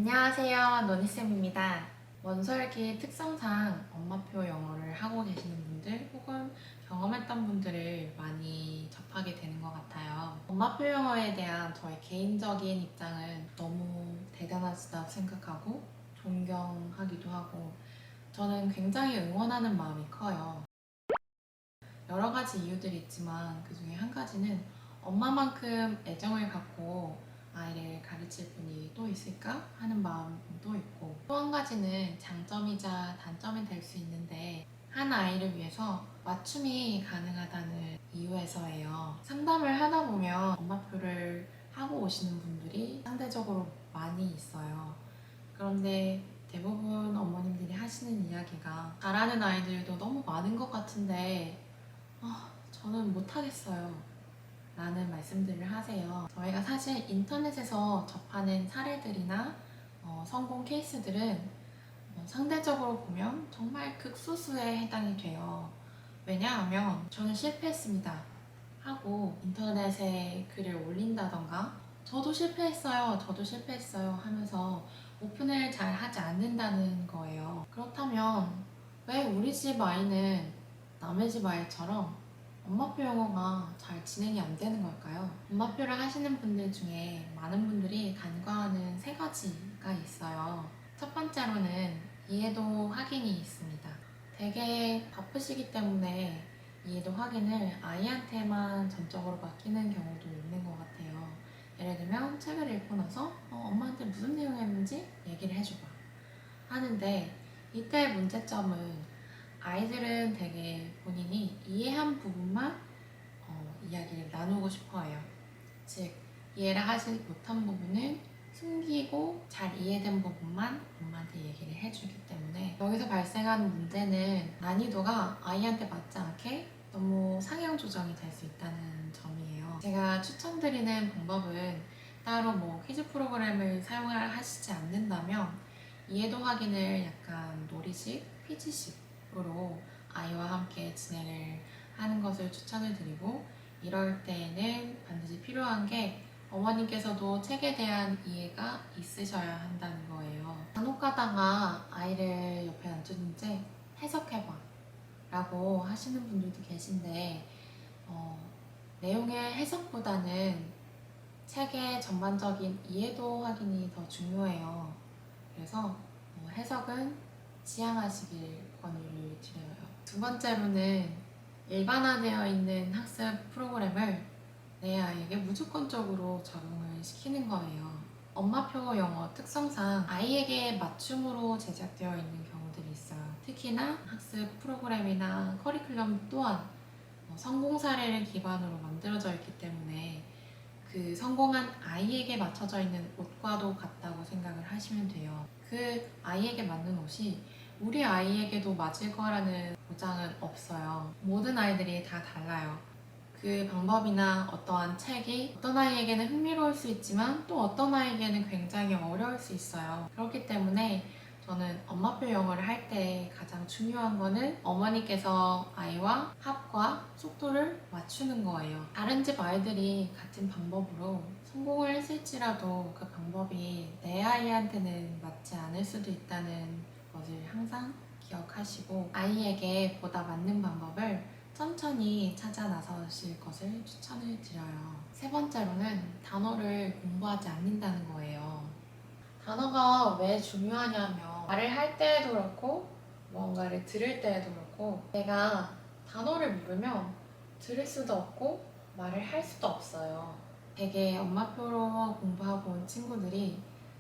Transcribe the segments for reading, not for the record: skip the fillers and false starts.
안녕하세요. 노니쌤입니다. 원서읽기 특성상 엄마표 영어를 하고 계시는 분들 혹은 경험했던 분들을 많이 접하게 되는 것 같아요. 엄마표 영어에 대한 저의 개인적인 입장은 너무 대단하시다고 생각하고 존경하기도 하고 저는 굉장히 응원하는 마음이 커요. 여러 가지 이유들이 있지만 그 중에 한 가지는 엄마만큼 애정을 갖고 아이를 가르칠 분이 또 있을까 하는 마음도 있고, 또 한 가지는 장점이자 단점이 될 수 있는데 한 아이를 위해서 맞춤이 가능하다는 이유에서예요. 상담을 하다 보면 엄마표를 하고 오시는 분들이 상대적으로 많이 있어요. 그런데 대부분 어머님들이 하시는 이야기가 잘하는 아이들도 너무 많은 것 같은데 저는 못하겠어요 라는 말씀들을 하세요. 저희가 사실 인터넷에서 접하는 사례들이나 성공 케이스들은 상대적으로 보면 정말 극소수에 해당이 돼요. 왜냐하면 저는 실패했습니다 하고 인터넷에 글을 올린다던가 저도 실패했어요 하면서 오픈을 잘 하지 않는다는 거예요. 그렇다면 왜 우리 집 아이는 남의 집 아이처럼 엄마표 영어가 잘 진행이 안 되는 걸까요? 엄마표를 하시는 분들 중에 많은 분들이 간과하는 세 가지가 있어요. 첫 번째로는 이해도 확인이 있습니다. 되게 바쁘시기 때문에 이해도 확인을 아이한테만 전적으로 맡기는 경우도 있는 것 같아요. 예를 들면 책을 읽고 나서 엄마한테 무슨 내용이었는지 얘기를 해줘봐 하는데, 이때의 문제점은 아이들은 되게 본인이 이해한 부분만 이야기를 나누고 싶어 해요. 즉, 이해를 하지 못한 부분을 숨기고 잘 이해된 부분만 엄마한테 얘기를 해주기 때문에 여기서 발생하는 문제는 난이도가 아이한테 맞지 않게 너무 상향 조정이 될 수 있다는 점이에요. 제가 추천드리는 방법은 따로 퀴즈 프로그램을 사용하시지 않는다면 이해도 확인을 약간 놀이식, 퀴즈식으로 아이와 함께 진행을 하는 것을 추천을 드리고, 이럴 때에는 반드시 필요한 게 어머님께서도 책에 대한 이해가 있으셔야 한다는 거예요. 간혹 가다가 아이를 옆에 앉혀둔 채 해석해봐 라고 하시는 분들도 계신데 내용의 해석보다는 책의 전반적인 이해도 확인이 더 중요해요. 그래서 해석은 지양하시길 권유를 드려요. 두 번째로는 일반화되어 있는 학습 프로그램을 내 아이에게 무조건적으로 적용을 시키는 거예요. 엄마표 영어 특성상 아이에게 맞춤으로 제작되어 있는 경우들이 있어요. 특히나 학습 프로그램이나 커리큘럼 또한 성공 사례를 기반으로 만들어져 있기 때문에 그 성공한 아이에게 맞춰져 있는 옷과도 같다고 생각을 하시면 돼요. 그 아이에게 맞는 옷이 우리 아이에게도 맞을 거라는 보장은 없어요. 모든 아이들이 다 달라요. 그 방법이나 어떠한 책이 어떤 아이에게는 흥미로울 수 있지만 또 어떤 아이에게는 굉장히 어려울 수 있어요. 그렇기 때문에 저는 엄마표 영어를 할 때 가장 중요한 거는 어머니께서 아이와 합과 속도를 맞추는 거예요. 다른 집 아이들이 같은 방법으로 성공을 했을지라도 그 방법이 내 아이한테는 맞지 않을 수도 있다는 것을 항상 기억하시고 아이에게 보다 맞는 방법을 천천히 찾아 나서실 것을 추천을 드려요. 세 번째로는 단어를 공부하지 않는다는 거예요. 단어가 왜 중요하냐면 말을 할 때에도 그렇고 무언가를 들을 때에도 그렇고 내가 단어를 모르면 들을 수도 없고 말을 할 수도 없어요. 되게 엄마표로 공부하고 온 친구들이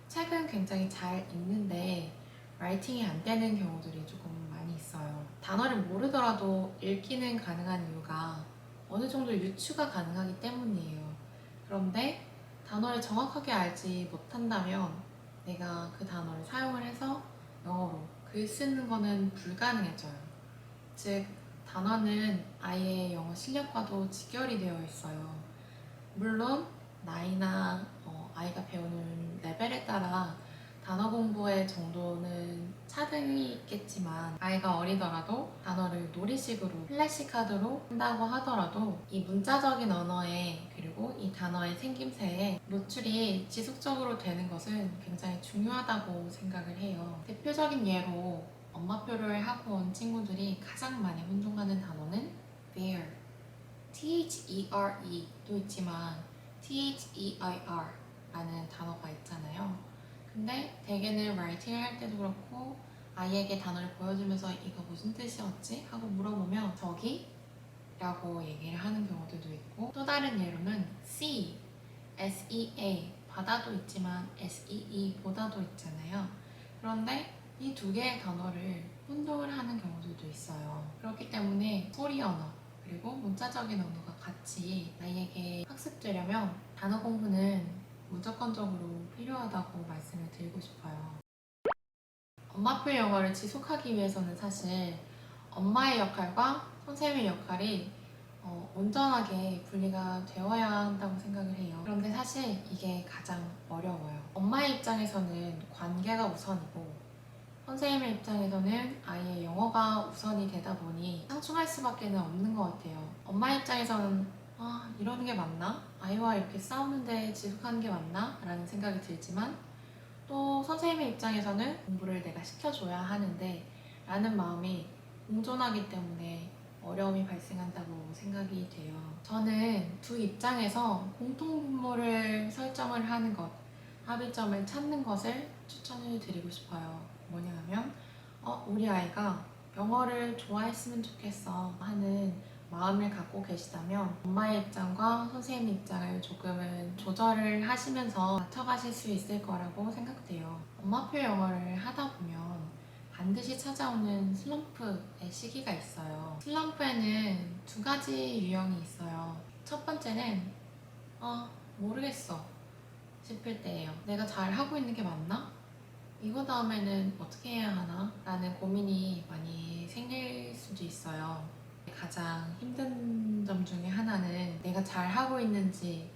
책은 굉장히 잘 읽는데 라이팅이 안 되는 경우들이 조금 많이 있어요. 단어를 모르더라도 읽기는 가능한 이유가 어느 정도 유추가 가능하기 때문이에요. 그런데 단어를 정확하게 알지 못한다면 내가 그 단어를 사용을 해서 영어로 글 쓰는 거는 불가능해져요. 즉, 단어는 아이의 영어 실력과도 직결이 되어 있어요. 물론 나이나 아이가 배우는 레벨에 따라 단어 공부의 정도는 차등이 있겠지만 아이가 어리더라도 단어를 놀이식으로 플래시카드로 한다고 하더라도 이 문자적인 언어에 그리고 이 단어의 생김새에 노출이 지속적으로 되는 것은 굉장히 중요하다고 생각을 해요. 대표적인 예로 엄마표를 하고 온 친구들이 가장 많이 혼동하는 단어는 there, T-H-E-R-E도 있지만 T-H-E-I-R 라는 단어가 있잖아요. 근데 대개는 라이팅을 할 때도 그렇고 아이에게 단어를 보여주면서 이거 무슨 뜻이었지? 하고 물어보면 저기? 라고 얘기를 하는 경우들도 있고 또 다른 예로는 see, S-E-A 바다도 있지만 S-E-E 보다도 있잖아요. 그런데 이 두 개의 단어를 혼동을 하는 경우들도 있어요. 그렇기 때문에 소리 언어 그리고 문자적인 언어가 같이 아이에게 학습되려면 단어 공부는 무조건적으로 필요하다고 말씀을 드리고 싶어요. 엄마표 영어를 지속하기 위해서는 사실 엄마의 역할과 선생님의 역할이 온전하게 분리가 되어야 한다고 생각을 해요. 그런데 사실 이게 가장 어려워요. 엄마의 입장에서는 관계가 우선이고 선생님의 입장에서는 아이의 영어가 우선이 되다 보니 상충할 수밖에 없는 것 같아요. 엄마 입장에서는 이러는 게 맞나? 아이와 이렇게 싸우는데 지속하는 게 맞나? 라는 생각이 들지만 또 선생님의 입장에서는 공부를 내가 시켜줘야 하는데 라는 마음이 공존하기 때문에 어려움이 발생한다고 생각이 돼요. 저는 두 입장에서 공통분모를 설정을 하는 것, 합의점을 찾는 것을 추천을 드리고 싶어요. 뭐냐 하면 우리 아이가 영어를 좋아했으면 좋겠어 하는 마음을 갖고 계시다면 엄마의 입장과 선생님의 입장을 조금은 조절을 하시면서 맞춰가실 수 있을 거라고 생각돼요. 엄마표 영어를 하다 보면 반드시 찾아오는 슬럼프의 시기가 있어요. 슬럼프에는 두 가지 유형이 있어요. 첫 번째는 모르겠어 싶을 때예요. 내가 잘 하고 있는 게 맞나? 이거 다음에는 어떻게 해야 하나? 라는 고민이 많이 생길 수도 있어요. 가장 힘든 점 중에 하나는 내가 잘 하고 있는지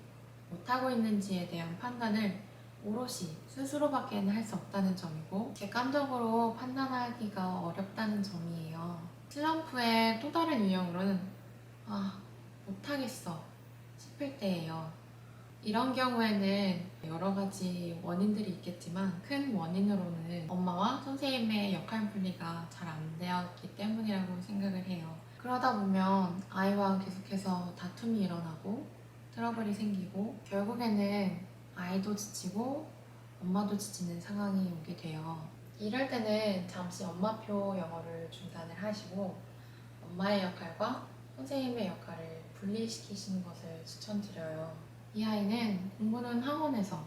못하고 있는지에 대한 판단을 오롯이 스스로밖에는 할 수 없다는 점이고 객관적으로 판단하기가 어렵다는 점이에요. 슬럼프의 또 다른 유형으로는 못하겠어 싶을 때예요. 이런 경우에는 여러 가지 원인들이 있겠지만 큰 원인으로는 엄마와 선생님의 역할 분리가 잘 안 되었기 때문이라고 생각을 해요. 그러다 보면 아이와 계속해서 다툼이 일어나고 트러블이 생기고 결국에는 아이도 지치고 엄마도 지치는 상황이 오게 돼요. 이럴 때는 잠시 엄마표 영어를 중단을 하시고 엄마의 역할과 선생님의 역할을 분리시키시는 것을 추천드려요. 이 아이는 공부는 학원에서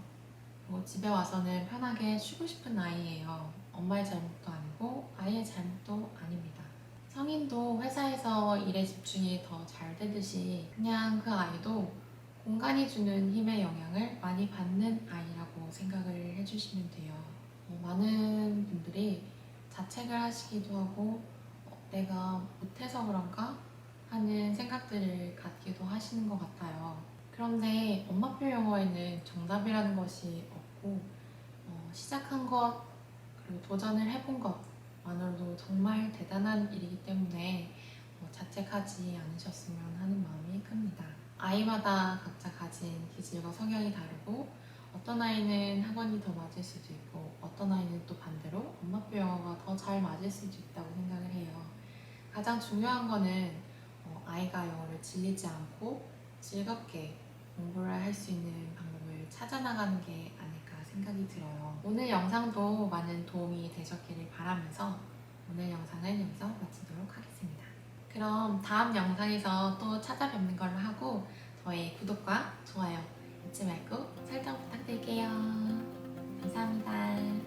집에 와서는 편하게 쉬고 싶은 아이예요. 엄마의 잘못도 아니고 아이의 잘못도 아닙니다. 성인도 회사에서 일에 집중이 더 잘 되듯이 그냥 그 아이도 공간이 주는 힘의 영향을 많이 받는 아이라고 생각을 해주시면 돼요. 많은 분들이 자책을 하시기도 하고 내가 못해서 그런가 하는 생각들을 갖기도 하시는 것 같아요. 그런데 엄마표 영어에는 정답이라는 것이 없고 시작한 것 그리고 도전을 해본 것만으로도 정말 대단한 일이기 때문에 자책하지 않으셨으면 하는 마음이 큽니다. 아이마다 각자 가진 기질과 성향이 다르고 어떤 아이는 학원이 더 맞을 수도 있고 어떤 아이는 또 반대로 엄마표 영어가 더 잘 맞을 수도 있다고 생각을 해요. 가장 중요한 거는 아이가 영어를 질리지 않고 즐겁게 공부를 할 수 있는 방법을 찾아나가는 게 아닐까 생각이 들어요. 오늘 영상도 많은 도움이 되셨기를 바라면서 오늘 영상은 여기서 마치도록 하겠습니다. 그럼 다음 영상에서 또 찾아뵙는 걸로 하고 저희 구독과 좋아요 잊지 말고 설정 부탁드릴게요. 감사합니다.